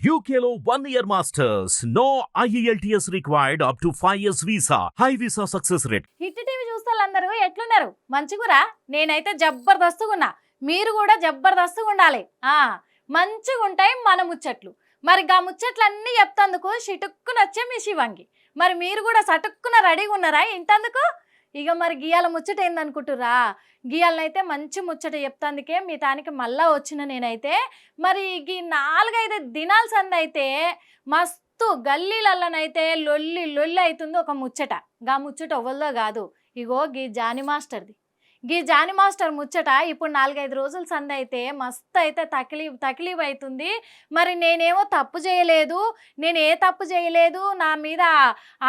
UKLO 1 year masters. No IELTS required up to 5 years visa. High visa success rate. Hit TV చూస్తాళ్ళందరూ ఎట్లున్నారు? మంచిగురా? నేనైతే జబర్దస్తుగా ఉన్నా. మీరు కూడా జబర్దస్తుగా ఉండాలి. మంచిగా ఉంటాయి మన ముచ్చట్లు. మరి గా ముచ్చట్లన్నీ చెప్తందుకు షిటుక్కున వచ్చే మీ శివంగి. మరి మీరు కూడా సటుక్కున రెడీగా ఉన్నారా ఇంతందుకు? ఇక మరి గియాల ముచ్చట ఏందనుకుంటురా? గియాలనైతే మంచి ముచ్చట చెప్తాందుకే మీ తానికి మళ్ళా వచ్చిన నేనైతే. మరి ఈ 4-5 దినాల సందైతే మస్తు గల్లీలల్లనైతే లొల్లి లొల్లి అవుతుంది ఒక ముచ్చట. గా ముచ్చట ఎవ్వరిదో కాదు, ఇగో గీ జానీ మాస్టర్ది. గీ జానీ మాస్టర్ ముచ్చట ఇప్పుడు 4-5 రోజుల సంద అయితే మస్తు అయితే తక్లీఫ్ అవుతుంది. మరి నేనేమో తప్పు చేయలేదు, నేను ఏ తప్పు చేయలేదు, నా మీద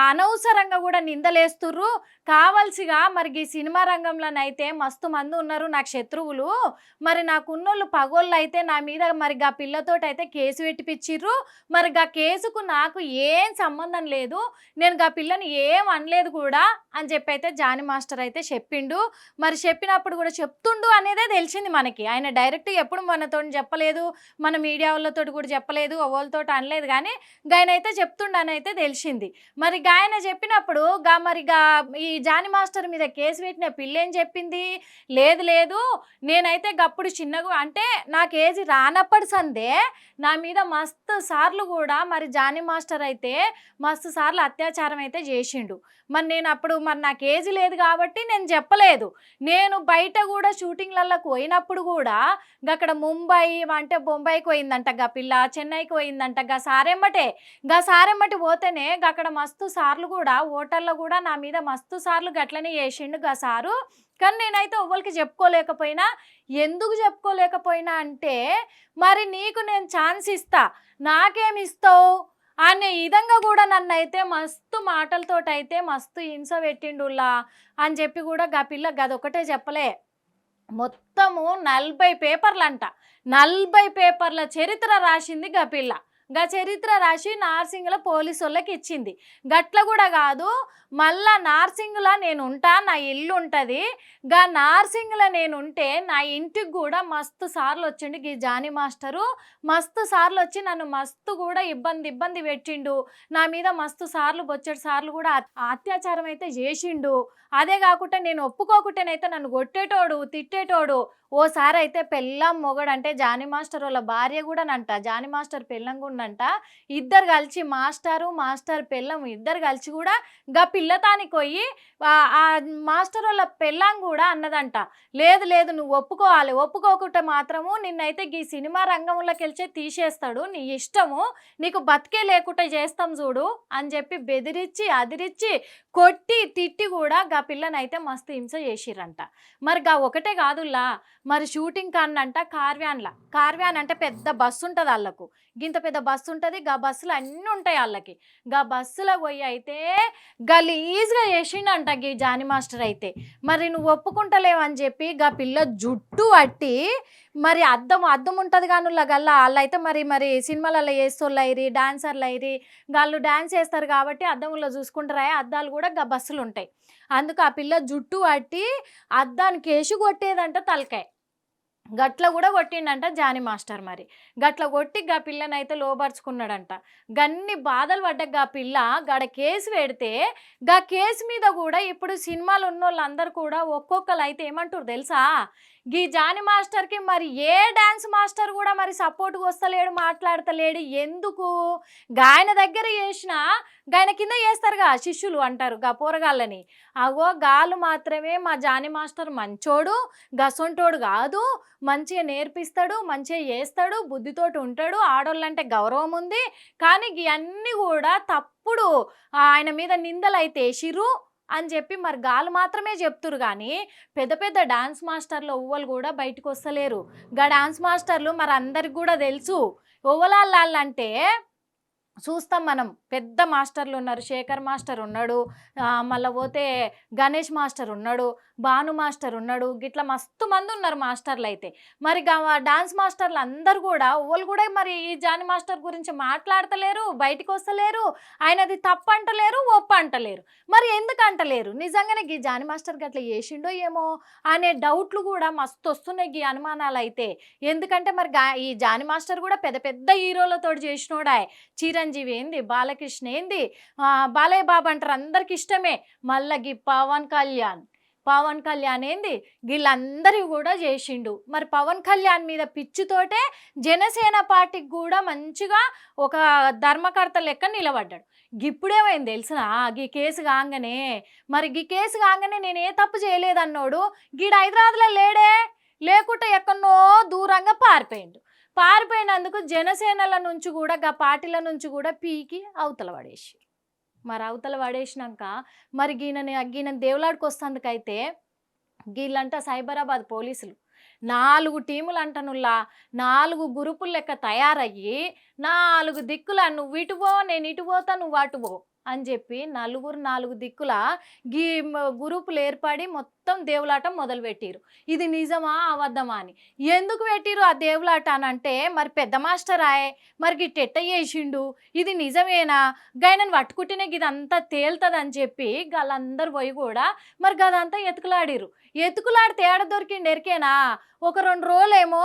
అనవసరంగా కూడా నిందలేస్తుర్రు కావాల్సిగా. మరి ఈ సినిమా రంగంలోనైతే మస్తు మంది ఉన్నారు నాకు శత్రువులు. మరి నాకున్నోళ్ళు పగోళ్ళు అయితే నా మీద మరి గా పిల్లతోటి అయితే కేసు పెట్టిపిచ్చిర్రు. మరి గా కేసుకు నాకు ఏం సంబంధం లేదు, నేను గా పిల్లని ఏం అనలేదు కూడా అని చెప్పి అయితే జానీ మాస్టర్ అయితే చెప్పిండు. మరి చెప్పినప్పుడు కూడా చెప్తుండు అనేదే తెలిసింది మనకి. ఆయన డైరెక్ట్ ఎప్పుడు మనతో చెప్పలేదు, మన మీడియా వాళ్ళతో కూడా చెప్పలేదు, వాళ్ళతో అనలేదు, కానీ గాయనైతే చెప్తుండని అయితే తెలిసింది. మరి గాయన చెప్పినప్పుడు ఈ జానీ మాస్టర్ మీద కేసు పెట్టిన పిల్ల ఏం చెప్పింది? లేదు నేనైతే గప్పుడు చిన్నగా అంటే నాకు ఏజ్ రానప్పటి సందే నా మీద మస్తు సార్లు కూడా మరి జానీ మాస్టర్ అయితే మస్తు సార్లు అత్యాచారం అయితే చేసిండు. మరి నేను అప్పుడు మరి నాకు ఏజ్ లేదు కాబట్టి నేను చెప్పలేదు. నేను బయట కూడా షూటింగ్లకు పోయినప్పుడు కూడా అక్కడ ముంబై అంటే బొంబాయికి పోయిందంట గా పిల్ల, చెన్నైకి పోయిందంట గా సారెమ్మటి పోతేనే అక్కడ మస్తు సార్లు కూడా హోటల్లో కూడా నా మీద మస్తు సార్లు గట్లనే చేసిండు గా సారు. కానీ నేనైతే ఎవ్వరికి చెప్పుకోలేకపోయినా. ఎందుకు చెప్పుకోలేకపోయినా అంటే మరి నీకు నేను ఛాన్స్ ఇస్తా, నాకేమి ఇస్తావు అనే విధంగా కూడా నన్ను అయితే మస్తు మాటలతోటైతే మస్తు హింస పెట్టిండులా అని చెప్పి కూడా గా పిల్ల గదొకటే చెప్పలే, మొత్తము 40 పేపర్లంట, 40 పేపర్ల చరిత్ర రాసింది గా పిల్ల. గా చరిత్ర రాసి నార్సింగ్ల పోలీసు వాళ్ళకి ఇచ్చింది. గట్ల కూడా కాదు, మళ్ళా నార్సింగ్లో నేను ఉంటా, నా ఇల్లు ఉంటుంది, గా నార్సింగ్లో నేను ఉంటే నా ఇంటికి కూడా మస్తు సార్లు వచ్చిండు ఈ జానీ మాస్టరు. మస్తు సార్లు వచ్చి నన్ను మస్తు కూడా ఇబ్బంది పెట్టిండు. నా మీద మస్తు సార్లు బొచ్చడి సార్లు కూడా అత్యాచారం అయితే చేసిండు. అదే కాకుండా నేను ఒప్పుకోకుంటేనైతే నన్ను కొట్టేటోడు, తిట్టేటోడు. ఓసారి అయితే పెళ్ళం మొగడు అంటే జానీ మాస్టర్ వాళ్ళ భార్య కూడా నంట, జానీ మాస్టర్ పెళ్ళం కూడా అంట, ఇద్దరు కలిసి మాస్టర్ పెళ్ళం ఇద్దరు కలిసి కూడా గా పిల్లతానికి పోయి ఆ మాస్టర్ వాళ్ళ పెళ్ళం కూడా అన్నదంట, లేదు నువ్వు ఒప్పుకోకుంటే మాత్రము నిన్నైతే ఈ సినిమా రంగంలోకి వెళ్ళి తీసేస్తాడు, నీ ఇష్టము, నీకు బతికే లేకుండా చేస్తాం చూడు అని చెప్పి బెదిరించి అదిరించి కొట్టి తిట్టి కూడా గా పిల్లనైతే మస్తు హింస చేసిరంట. మరి గా ఒకటే కాదులా, మరి షూటింగ్ కాన్నంట కార్వ్యాన్ అంటే పెద్ద బస్సు ఉంటుంది వాళ్ళకు, గింత పెద్ద బస్సు ఉంటుంది, గా బస్సులు అన్నీ ఉంటాయి వాళ్ళకి. గా బస్సులో పోయి అయితే గలీజ్గా చేసిండంట ఈ జానీ మాస్టర్ అయితే. మరి నువ్వు ఒప్పుకుంటలేవని చెప్పి గా పిల్ల జుట్టు పట్టి మరి అద్దం ఉంటుంది కానీ గల్లా వాళ్ళైతే మరి సినిమాలలో వేస్తోళ్ళు అయిరి, డాన్సర్లు అయిరి, వాళ్ళు డాన్స్ చేస్తారు కాబట్టి అద్దంలో చూసుకుంటారా, అద్దాలు కూడా గా బస్సులు ఉంటాయి. అందుకు ఆ పిల్ల జుట్టు పట్టి అద్దానికి వేసి కొట్టేదంట తలకాయ. గట్ల కూడా కొట్టిండంట జానీ మాస్టర్. మరి గట్ల కొట్టి గా పిల్లనైతే లోపరుచుకున్నాడంట. గన్ని బాధలు పడ్డ గా పిల్ల గడ కేసు పెడితే గా కేసు మీద కూడా ఇప్పుడు సినిమాలు ఉన్న వాళ్ళందరూ కూడా ఒక్కొక్కరు అయితే ఏమంటారు తెలుసా? గీ జానీ మాస్టర్కి మరి ఏ డ్యాన్స్ మాస్టర్ కూడా మరి సపోర్ట్గా వస్తలేడు, మాట్లాడతలేడు. ఎందుకు? గాయన దగ్గర చేసిన గాయన కింద చేస్తారుగా శిష్యులు అంటారు గా పోరగాళ్ళని, అగో గాలు మాత్రమే మా జానీ మాస్టర్ మంచోడు, గసొంటోడు కాదు, మంచిగా నేర్పిస్తాడు, మంచిగా చేస్తాడు, బుద్ధితోటి ఉంటాడు, ఆడోళ్ళంటే గౌరవం ఉంది. కానీ ఇవన్నీ కూడా తప్పుడు ఆయన మీద నిందలు అయితే వేసిర్రు అని చెప్పి మరి గాలు మాత్రమే చెప్తురు. కానీ పెద్ద డాన్స్ మాస్టర్లు ఎవ్వరు కూడా బయటకు వస్తలేరు. గా డాన్స్ మాస్టర్లు మరి అందరికి కూడా తెలుసు ఓవలాళ్ళంటే. చూస్తాం మనం, పెద్ద మాస్టర్లు ఉన్నారు, శేఖర్ మాస్టర్ ఉన్నాడు, మళ్ళీ పోతే గణేష్ మాస్టర్ ఉన్నాడు, భాను మాస్టర్ ఉన్నాడు, గిట్లా మస్తు మంది ఉన్నారు మాస్టర్లు అయితే. మరి డాన్స్ మాస్టర్లు అందరు కూడా వాళ్ళు కూడా మరి ఈ జానీ మాస్టర్ గురించి మాట్లాడతలేరు, బయటికి వస్తలేరు, ఆయనది తప్పు అంటలేరు, ఒప్పు అంటలేరు. మరి ఎందుకు అంటలేరు? నిజంగానే ఈ జానీ మాస్టర్ గట్లా చేసిండో ఏమో అనే డౌట్లు కూడా మస్తు వస్తున్నాయి ఈ అనుమానాలు అయితే. ఎందుకంటే మరి ఈ జానీ మాస్టర్ కూడా పెద్ద పెద్ద హీరోలతో చేసినోడాయ్. చిరంజీవి ఏంది, బాలకృష్ణ ఏంది, బాలయ్య బాబు అంటారు అందరికి ఇష్టమే. మళ్ళీ పవన్ కళ్యాణ్ ఏంది, వీళ్ళందరూ కూడా చేసిండు. మరి పవన్ కళ్యాణ్ మీద పిచ్చితోటే జనసేన పార్టీకి కూడా మంచిగా ఒక ధర్మకర్త లెక్క నిలబడ్డాడు. గిప్పుడేమైంది తెలిసిన గీ కేసు కాగానే, మరి గీ కేసు కాగానే నేను ఏ తప్పు చేయలేదన్నోడు గీడు హైదరాబాద్లో లేడే, లేకుంటే ఎక్కడో దూరంగా పారిపోయినందుకు జనసేనల నుంచి కూడా పార్టీల నుంచి కూడా పీకి అవతల పడేసి, మరి అవతల పడేసినాక మరి గీన దేవులాడికి వస్తుందుకైతే వీళ్ళంట సైబరాబాద్ పోలీసులు 4 టీములు అంటనుల్లా 4 గ్రూపులు లెక్క తయారయ్యి 4 దిక్కుల నువ్వు ఇటు పో, నేను ఇటు పోతా, నువ్వు అటు పో అని చెప్పి 4 దిక్కుల గీ గ్రూపులు ఏర్పడి మొత్తం దేవులాటం మొదలుపెట్టిరు. ఇది నిజమా అబద్ధమా అని. ఎందుకు పెట్టిరు ఆ దేవులాట అని అంటే, మరి పెద్ద మాస్టర్ ఆయే, మరి గిట్టెట్ట చేసిండు, ఇది నిజమేనా, గైనని పట్టుకుంటేనే ఇదంతా తేలుతుందని చెప్పి వాళ్ళందరూ పోయి కూడా మరి గదంతా ఎతుకులాడితే ఏడ దొరికిండు ఎరికేనా? ఒక 2 రోజులేమో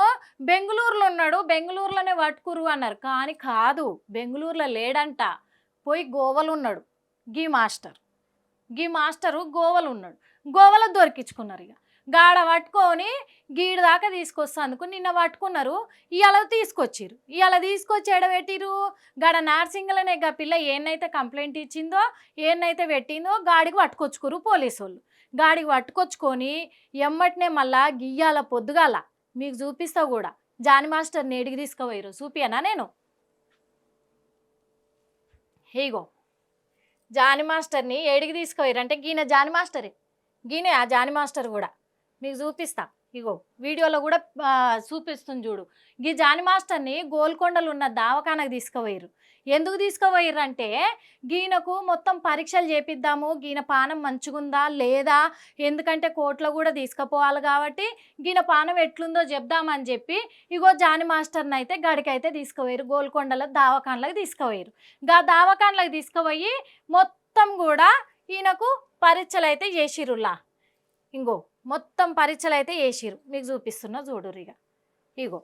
బెంగళూరులో ఉన్నాడు, బెంగళూరులోనే పట్టుకురు అన్నారు. కానీ కాదు, బెంగళూరులో లేడంట, పోయి గోవలు ఉన్నాడు. గీ మాస్టరు గోవలు ఉన్నాడు. గోవలో దొరికించుకున్నారు. ఇక గాడ పట్టుకొని గీడు దాకా తీసుకొస్తాందుకు నిన్న పట్టుకున్నారు, ఇవాళ తీసుకొచ్చిరు. ఇవాళ తీసుకొచ్చి ఎడబెట్టిరు గాడ నార్సింగ్లనే. గా పిల్ల ఏన్నైతే కంప్లైంట్ ఇచ్చిందో, ఏన్నైతే పెట్టిందో గాడికి పట్టుకొచ్చుకురు పోలీసు వాళ్ళు. గాడికి పట్టుకొచ్చుకొని ఎమ్మటినే మళ్ళా గియ్యాల పొద్దుగాల మీకు చూపిస్తా కూడా జానీ మాస్టర్ని ఏడికి తీసుకుపోయారు చూపియనా నేను. హేగో జానీ మాస్టర్ని ఏడికి తీసుకుపోయారు అంటే గీన జానీ మాస్టరే, గీనే ఆ జానీ మాస్టర్ కూడా మీకు చూపిస్తా. ఇగో వీడియోలో కూడా చూపిస్తుంది చూడు. గీ జానీ మాస్టర్ని గోల్కొండలు ఉన్న దావఖానకు తీసుకుపోయారు. ఎందుకు తీసుకుపోయారు అంటే గీనకు మొత్తం పరీక్షలు చేపిద్దాము, గీన పానం మంచిగుందా లేదా, ఎందుకంటే కోర్టులో కూడా తీసుకుపోవాలి కాబట్టి గీన పానం ఎట్లుందో చెప్దామని చెప్పి ఇగో జానీ మాస్టర్ని అయితే గడికైతే తీసుకుపోయారు. గోల్కొండలో దావఖానలకు తీసుకుపోయారు. దావఖానలకు తీసుకుపోయి మొత్తం కూడా ఈయనకు పరీక్షలు అయితే చేసిరులా. ఇంకో మొత్తం పరీక్షలు అయితే చేసిరు, మీకు చూపిస్తున్నా చూడురిగా. ఇగో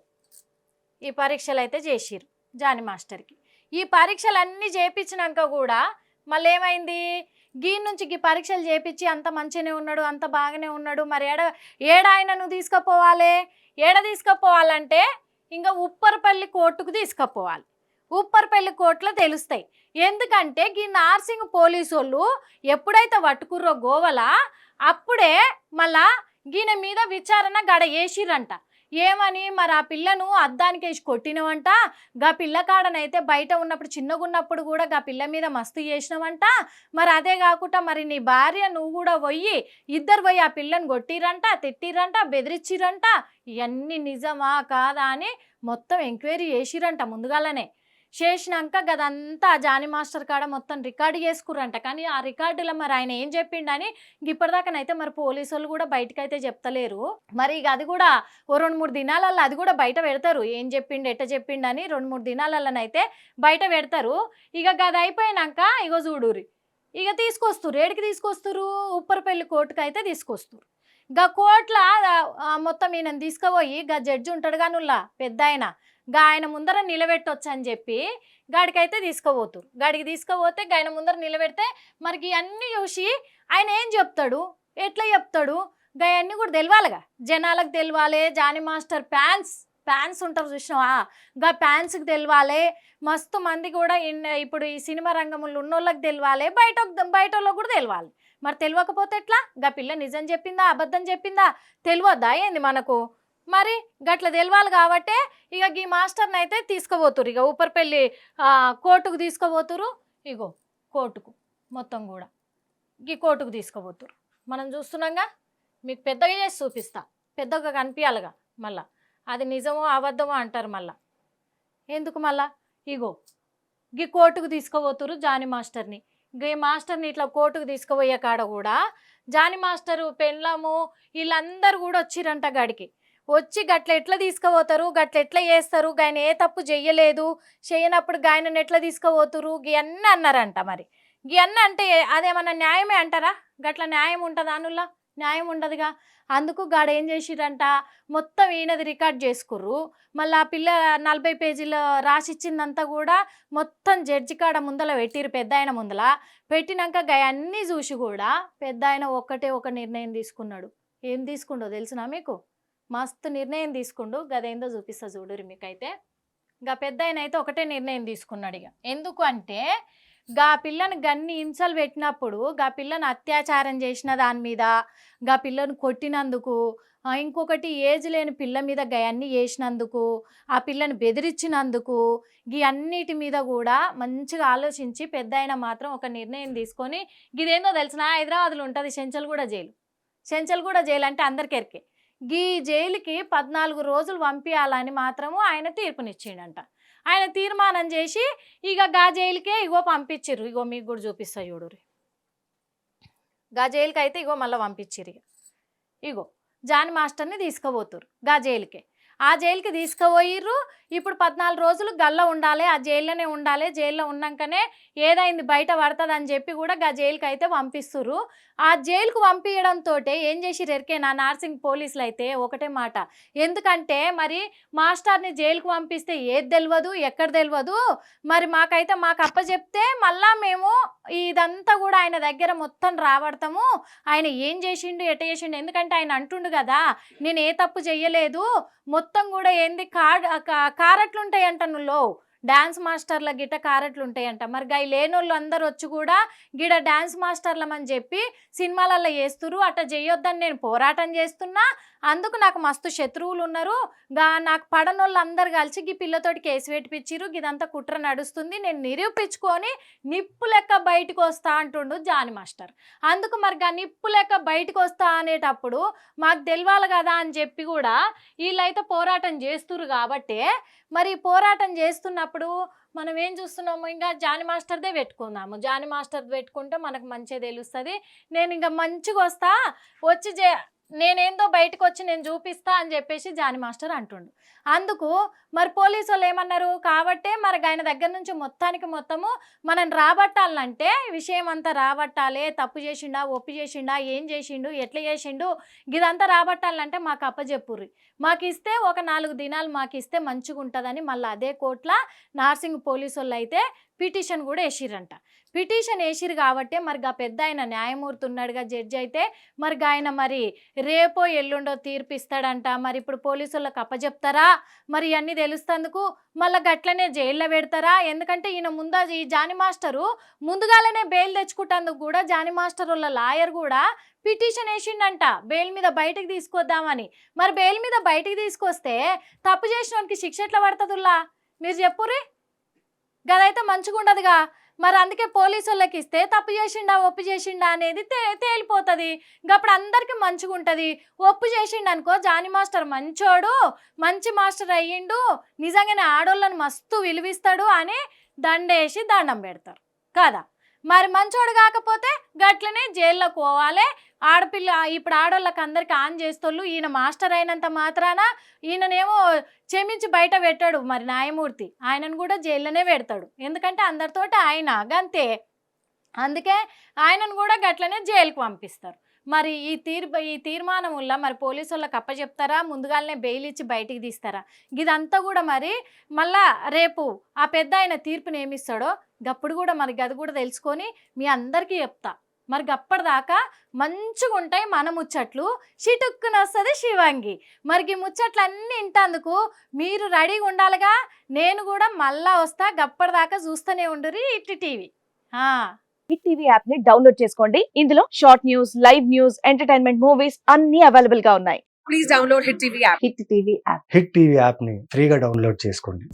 ఈ పరీక్షలు అయితే చేసిరు జానీ మాస్టర్కి. ఈ పరీక్షలన్నీ చేయించినాక కూడా మళ్ళీ ఏమైంది, గీన్ నుంచి ఈ పరీక్షలు చేయించి అంత మంచిగానే ఉన్నాడు, అంత బాగానే ఉన్నాడు, మరి ఏడ ఆయనను తీసుకుపోవాలంటే ఇంకా ఉప్పరపల్లి కోర్టుకు తీసుకుపోవాలి. ఉప్పరపల్లి కోర్టులో తెలుస్తాయి. ఎందుకంటే ఈ నార్సింగ్ పోలీసు వాళ్ళు ఎప్పుడైతే పట్టుకుర్రో గోవల అప్పుడే మళ్ళా గీన మీద విచారణ గడ వేసిరంట. ఏమని, మరి ఆ పిల్లను అద్దానికి వేసి కొట్టినవంట, గా పిల్ల కాడనైతే బయట ఉన్నప్పుడు చిన్నగా ఉన్నప్పుడు కూడా గా పిల్ల మీద మస్తు చేసినవంట, మరి అదే కాకుండా మరి నీ భార్య నువ్వు కూడా ఇద్దరు పోయి ఆ పిల్లని కొట్టిరంట, తిట్టిరంట, బెదిరించిరంట. ఇవన్నీ నిజమా కాదా అని మొత్తం ఎంక్వైరీ చేసిరంట. ముందుగాలనే చేసినాక గదంతా జానీ మాస్టర్ కాడ మొత్తం రికార్డు చేసుకురంట. కానీ ఆ రికార్డులో మరి ఆయన ఏం చెప్పిండని ఇప్పటిదాకానైతే మరి పోలీసు వాళ్ళు కూడా బయటకైతే చెప్తలేరు. మరి ఇక అది కూడా ఓ 2-3 దినాలలో అది కూడా బయట పెడతారు, ఏం చెప్పిండు ఎట్ట చెప్పిండని 2-3 దినాలలోనైతే బయట పెడతారు. ఇక గది అయిపోయినాక ఇగో చూడురి, ఇక తీసుకొస్తారు. ఏడికి తీసుకొస్తారు? ఉప్పరపల్లి కోర్టుకు అయితే తీసుకొస్తారు. గా కోర్టులో మొత్తం ఈయనను తీసుకుపోయి గా జడ్జి ఉంటాడు కానుల్లా పెద్ద ఆయన ముందర నిలబెట్టొచ్చు అని చెప్పి గాడికైతే తీసుకుపోతారు. గాడికి తీసుకుపోతే ఆయన ముందర నిలబెడితే మరి అన్నీ చూసి ఆయన ఏం చెప్తాడు, ఎట్లా చెప్తాడు, అవన్నీ కూడా తెలియాలిగా, జనాలకు తెలియాలి. జానీ మాస్టర్ ఫ్యాన్స్ ఉంటారు చూసినావా, గా ఫ్యాన్స్కి తెలియాలి. మస్తు మంది కూడా ఇప్పుడు ఈ సినిమా రంగంలో ఉన్నోళ్ళకి తెలియాలి, బయట వాళ్ళకి కూడా తెలియాలి. మరి తెలియకపోతే ఎట్లా? గా పిల్ల నిజం చెప్పిందా అబద్ధం చెప్పిందా తెలియద్దా ఏంది మనకు? మరి గట్ల తెలవాలి కాబట్టి ఇక ఈ మాస్టర్ని అయితే తీసుకుపోతురు. ఇక ఉప్పరపల్లి కోర్టుకు తీసుకుపోతురు. ఇగో కోర్టుకు మొత్తం కూడా ఈ కోర్టుకు తీసుకుపోతురు. మనం చూస్తున్నాంగా, మీకు పెద్దగా చేసి చూపిస్తా, పెద్దగా కనిపించాలిగా. మళ్ళా అది నిజమో అబద్ధమో అంటారు మళ్ళా ఎందుకు మళ్ళా. ఇగో ఈ కోర్టుకు తీసుకుపోతురు జానీ మాస్టర్ని. ఈ మాస్టర్ని ఇట్లా కోర్టుకు తీసుకుపోయే కాడ కూడా జాని మాస్టరు పెళ్ళాము వీళ్ళందరూ కూడా వచ్చిరంట గడికి. వచ్చి గట్ల ఎట్లా తీసుకుపోతారు, గట్ల ఎట్లా చేస్తారు, గాయన ఏ తప్పు చెయ్యలేదు, చేయనప్పుడు గాయనను ఎట్లా తీసుకుపోతురు గివన్నీ అన్నారంట. మరి గివన్నీ అంటే అదేమన్నా న్యాయమే అంటారా? గట్ల న్యాయం ఉంటుందా? అనుల్లా న్యాయం ఉండదుగా. అందుకు గాడ ఏం చేసిరంట, మొత్తం ఈయనది రికార్డ్ చేసుకుర్రు. మళ్ళీ ఆ పిల్ల 40 పేజీలు రాసిచ్చిందంతా కూడా మొత్తం జడ్జి కాడ ముందల పెట్టిరు, పెద్ద ఆయన ముందల పెట్టినాక అన్నీ చూసి కూడా పెద్ద ఆయన ఒక నిర్ణయం తీసుకున్నాడు. ఏం తీసుకుండో తెలుసునా మీకు? మస్తు నిర్ణయం తీసుకుండు. గదేందో చూపిస్తా చూడురి మీకైతే. గా పెద్ద ఆయన అయితే ఒకటే నిర్ణయం తీసుకున్నాడు. ఇక ఎందుకు అంటే గా పిల్లను గన్ని హింసలు పెట్టినప్పుడు, గా పిల్లను అత్యాచారం చేసిన దాని మీద, గా పిల్లను కొట్టినందుకు, ఇంకొకటి ఏజ్ లేని పిల్ల మీద గయన్ని చేసినందుకు, ఆ పిల్లని బెదిరించినందుకు, గీ అన్నిటి మీద కూడా మంచిగా ఆలోచించి పెద్ద ఆయన మాత్రం ఒక నిర్ణయం తీసుకొని, గిదేందో తెలిసిన హైదరాబాద్లో ఉంటుంది చెంచల్గూడ జైలు. చెంచల్గూడ జైలు అంటే అందరికి ఎరికే. గీ జైలుకి 14 రోజులు పంపించాలని మాత్రము ఆయన తీర్పునిచ్చిండంట. ఆయన తీర్మానం చేసి ఇక గా జైలుకే ఇగో పంపించిర్రు. ఇగో మీకు కూడా చూపిస్తా చూడురి. గా జైలుకి అయితే ఇగో మళ్ళీ పంపించిర్రు. ఇగో జాని మాస్టర్ని తీసుకుపోతురు గా జైలుకే. ఆ జైలుకి తీసుకుపోయిర్రు. ఇప్పుడు 14 రోజులు గల్ల ఉండాలి, ఆ జైల్లోనే ఉండాలి. జైల్లో ఉన్నాకనే ఏదైంది బయట పడుతుంది అని చెప్పి కూడా గా జైలుకి అయితే పంపిస్తుర్రు. ఆ జైలుకు పంపించడంతో ఏం చేసిర్రు ఎరికేనా నార్సింగ్ పోలీసులు అయితే ఒకటే మాట. ఎందుకంటే మరి మాస్టర్ని జైలుకు పంపిస్తే ఏది తెలియదు, ఎక్కడ తెలియదు. మరి మాకు అప్పచెప్తే మళ్ళా మేము ఇదంతా కూడా ఆయన దగ్గర మొత్తం రాబడతాము. ఆయన ఏం చేసిండు, ఎట చేసిండు, ఎందుకంటే ఆయన అంటుండు కదా నేను ఏ తప్పు చెయ్యలేదు, మొత్తం కూడా ఏంది కారట్లు ఉంటాయంట నువ్వు డాన్స్ మాస్టర్ల గిట్ట కారట్లు ఉంటాయంట. మరి గా లేనోళ్ళు అందరు వచ్చి కూడా గిడ డాన్స్ మాస్టర్లమని చెప్పి సినిమాలలో చేస్తురు. అట్ట చేయొద్దని నేను పోరాటం చేస్తున్నా, అందుకు నాకు మస్తు శత్రువులు ఉన్నారు. నాకు పడనోళ్ళు అందరు కలిసి గీ పిల్లతోటి కేసు పెట్టిపిచ్చిరు. ఇదంతా కుట్ర నడుస్తుంది, నేను నిరూపించుకొని నిప్పు లెక్క బయటకు వస్తా అంటుండు జాని మాస్టర్. అందుకు మరి గా నిప్పు లెక్క బయటకు వస్తా అనేటప్పుడు మాకు తెలియాలి కదా అని చెప్పి కూడా వీళ్ళైతే పోరాటం చేస్తురు. కాబట్టి మరి పోరాటం చేస్తున్నప్పుడు మనం ఏం చూస్తున్నాము, ఇంకా జాని మాస్టర్దే పెట్టుకుందాము. జాని మాస్టర్ పెట్టుకుంటే మనకు మంచిగా తెలుస్తుంది. నేను ఇంకా మంచిగా వస్తా, వచ్చి నేనేందో బయటకు వచ్చి నేను చూపిస్తా అని చెప్పేసి జాని మాస్టర్ అంటుండు. అందుకు మరి పోలీసు వాళ్ళు ఏమన్నారు కాబట్టే మరి ఆయన దగ్గర నుంచి మొత్తము మనం రాబట్టాలంటే విషయం అంతా రాబట్టాలి. తప్పు చేసిండా, ఒప్పు చేసిండా, ఏం చేసిండు, ఎట్లా చేసిండు, ఇదంతా రాబట్టాలంటే మాకు అప్పచెప్పుర్రి. మాకు ఇస్తే ఒక 4 దినాలు మాకు ఇస్తే మంచిగా ఉంటుందని మళ్ళీ అదే కోర్టులో నార్సింగ్ పోలీసు వాళ్ళు అయితే పిటిషన్ కూడా వేసిరంట. పిటిషన్ వేసిరు కాబట్టి మరి గా పెద్ద ఆయన న్యాయమూర్తి ఉన్నాడుగా జడ్జి అయితే మరి ఆయన మరి రేపో ఎల్లుండో తీర్పు ఇస్తాడంట. మరి ఇప్పుడు పోలీసు వాళ్ళకి అప్పచెప్తారా, మరి అన్నీ తెలుస్తందుకు మళ్ళీ గట్లనే జైల్లో పెడతారా? ఎందుకంటే ఈయన ఈ జాని మాస్టరు ముందుగానే బెయిల్ తెచ్చుకుంటందుకు కూడా జాని మాస్టర్ వాళ్ళ లాయర్ కూడా పిటిషన్ వేసిండంట బెయిల్ మీద బయటకు తీసుకొద్దామని. మరి బెయిల్ మీద బయటికి తీసుకొస్తే తప్పు చేసిన వానికి శిక్ష ఎట్లా పడుతుందిలా మీరు చెప్పుర్రి? గదైతే మంచిగా ఉండదుగా. మరి అందుకే పోలీసు వాళ్ళకి ఇస్తే తప్పు చేసిండా, ఒప్పు చేసిండా అనేది తేలిపోతుంది. అప్పుడు అందరికీ మంచిగా ఉంటుంది. ఒప్పు చేసిండు అనుకో జాని మాస్టర్ మంచోడు, మంచి మాస్టర్ అయ్యిండు, నిజంగానే ఆడోళ్ళని మస్తు విలువిస్తాడు అని దండేసి దండం పెడతారు కదా. మరి మంచోడు కాకపోతే గట్లనే జైల్లోకి పోవాలి. ఇప్పుడు ఆడోళ్ళకి అందరికి ఆన్ చేస్తోళ్ళు. ఈయన మాస్టర్ అయినంత మాత్రాన ఈయననేమో క్షమించి బయట పెట్టాడు మరి న్యాయమూర్తి, ఆయనను కూడా జైల్లోనే పెడతాడు. ఎందుకంటే అందరితోటి ఆయన గంతే, అందుకే ఆయనను కూడా గట్లనే జైలుకు పంపిస్తారు. మరి ఈ తీర్మానం వల్ల మరి పోలీసు వాళ్ళకి అప్పచెప్తారా, ముందుగానే బెయిల్ ఇచ్చి బయటికి తీస్తారా? ఇదంతా కూడా మరి మళ్ళా రేపు ఆ పెద్ద ఆయన తీర్పుని ఏమిస్తాడో గప్పుడు కూడా మరి గది కూడా తెలుసుకొని మీ అందరికీ చెప్తా. మరి గప్పటిదాకా మంచిగా ఉంటాయి మన ముచ్చట్లు, చిటుక్కున వస్తుంది శివంగి. మరి ఈ ముచ్చట్లు అన్నీ ఇంటందుకు మీరు రెడీగా ఉండాలిగా. నేను కూడా మళ్ళా వస్తా, గప్పటిదాకా చూస్తూనే ఉండుర్రి Hit TV. Hit TV app ని డౌన్లోడ్ చేసుకోండి. ఇందులో short news, live news, entertainment movies అన్ని అవైలబుల్ గా ఉన్నాయి. Please download Hit TV app. Hit TV app ని ఫ్రీగా డౌన్లోడ్ చేసుకోండి.